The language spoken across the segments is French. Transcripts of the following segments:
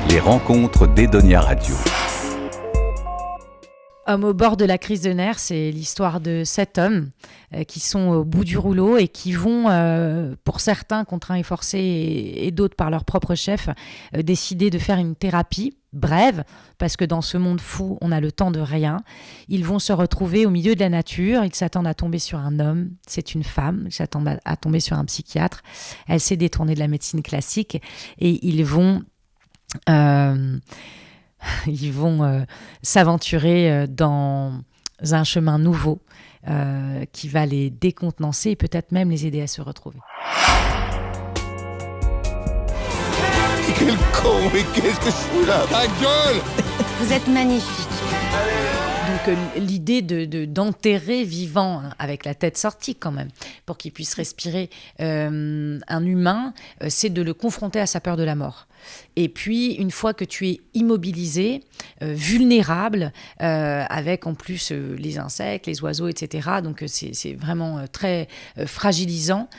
Les rencontres d'Edonia Radio. Homme au bord de la crise de nerfs, c'est l'histoire de 7 hommes qui sont au bout du rouleau et qui vont, pour certains contraints et forcés et d'autres par leur propre chef, décider de faire une thérapie brève, parce que dans ce monde fou, on a le temps de rien. Ils vont se retrouver au milieu de la nature, ils s'attendent à tomber sur un homme, c'est une femme, ils s'attendent à tomber sur un psychiatre. Elle s'est détournée de la médecine classique et ils vont s'aventurer dans un chemin nouveau qui va les décontenancer et peut-être même les aider à se retrouver. Quel con, mais qu'est-ce que je fous là? Ta gueule! Vous êtes magnifique. Donc l'idée d'enterrer vivant, avec la tête sortie quand même, pour qu'il puisse respirer un humain, c'est de le confronter à sa peur de la mort. Et puis, une fois que tu es immobilisé, vulnérable, avec en plus les insectes, les oiseaux, etc., donc c'est vraiment très fragilisant,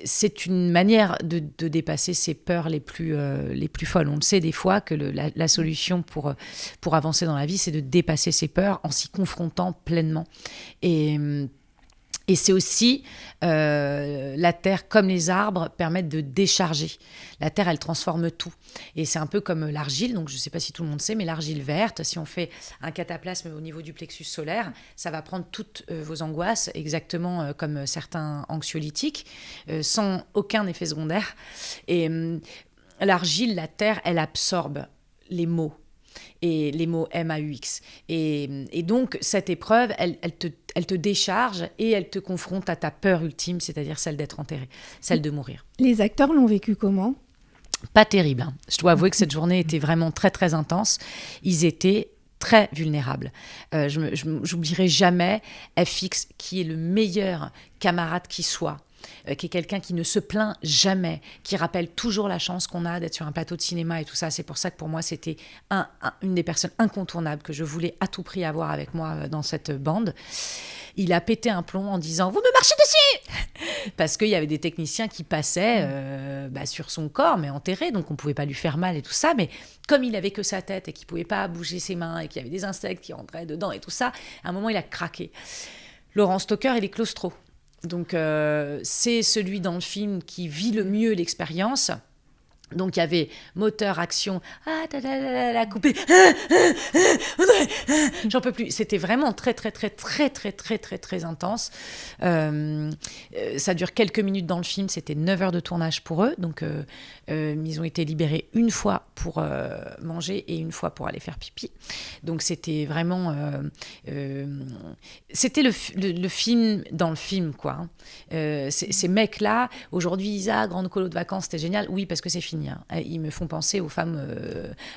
c'est une manière de dépasser ses peurs les plus folles. On le sait des fois que la solution pour avancer dans la vie, c'est de dépasser ses peurs en s'y confrontant pleinement. Et c'est aussi, la terre, comme les arbres, permettent de décharger. La terre, elle transforme tout. Et c'est un peu comme l'argile, donc je ne sais pas si tout le monde sait, mais l'argile verte, si on fait un cataplasme au niveau du plexus solaire, ça va prendre toutes vos angoisses, exactement comme certains anxiolytiques, sans aucun effet secondaire. Et l'argile, la terre, elle absorbe les maux. Et les mots MAUX. Et donc, cette épreuve, elle te décharge et elle te confronte à ta peur ultime, c'est-à-dire celle d'être enterré, celle de mourir. Les acteurs l'ont vécu comment ? Pas terrible, hein. Je dois avouer que cette journée était vraiment très, très intense. Ils étaient très vulnérables. J'oublierai jamais FX, qui est le meilleur camarade qui soit. Qui est quelqu'un qui ne se plaint jamais, qui rappelle toujours la chance qu'on a d'être sur un plateau de cinéma et tout ça. C'est pour ça que pour moi, c'était une des personnes incontournables que je voulais à tout prix avoir avec moi dans cette bande. Il a pété un plomb en disant « Vous me marchez dessus !» Parce qu'il y avait des techniciens qui passaient sur son corps, mais enterré, donc on ne pouvait pas lui faire mal et tout ça. Mais comme il n'avait que sa tête et qu'il ne pouvait pas bouger ses mains et qu'il y avait des insectes qui rentraient dedans et tout ça, à un moment, il a craqué. Laurent Stocker, il est claustro. Donc, c'est celui dans le film qui vit le mieux l'expérience. Donc, il y avait moteur, action, coupé, j'en peux plus. C'était vraiment très, très, très, très, très, très, très, très intense. Ça dure quelques minutes dans le film. C'était 9 heures de tournage pour eux. Donc, ils ont été libérés une fois pour manger et une fois pour aller faire pipi. Donc, c'était vraiment... c'était le film dans le film, quoi. Ces mecs-là, aujourd'hui, Isa, grande colo de vacances, c'était génial. Oui, parce que c'est fini. Ils me font penser aux femmes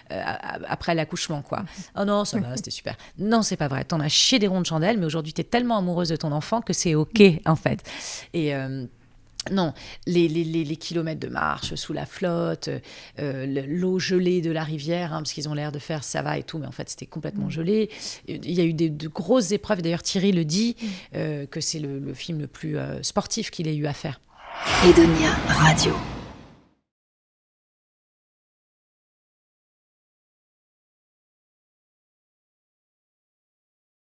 après l'accouchement, quoi. Oh non, ça va, c'était super. Non, c'est pas vrai. T'en as chié des ronds de chandelle, mais aujourd'hui, t'es tellement amoureuse de ton enfant que c'est OK, en fait. Et... non, les kilomètres de marche sous la flotte, l'eau gelée de la rivière, parce qu'ils ont l'air de faire ça va et tout, mais en fait c'était complètement gelé. Il y a eu de grosses épreuves, d'ailleurs Thierry le dit, que c'est le film le plus sportif qu'il ait eu à faire. Edonia Radio.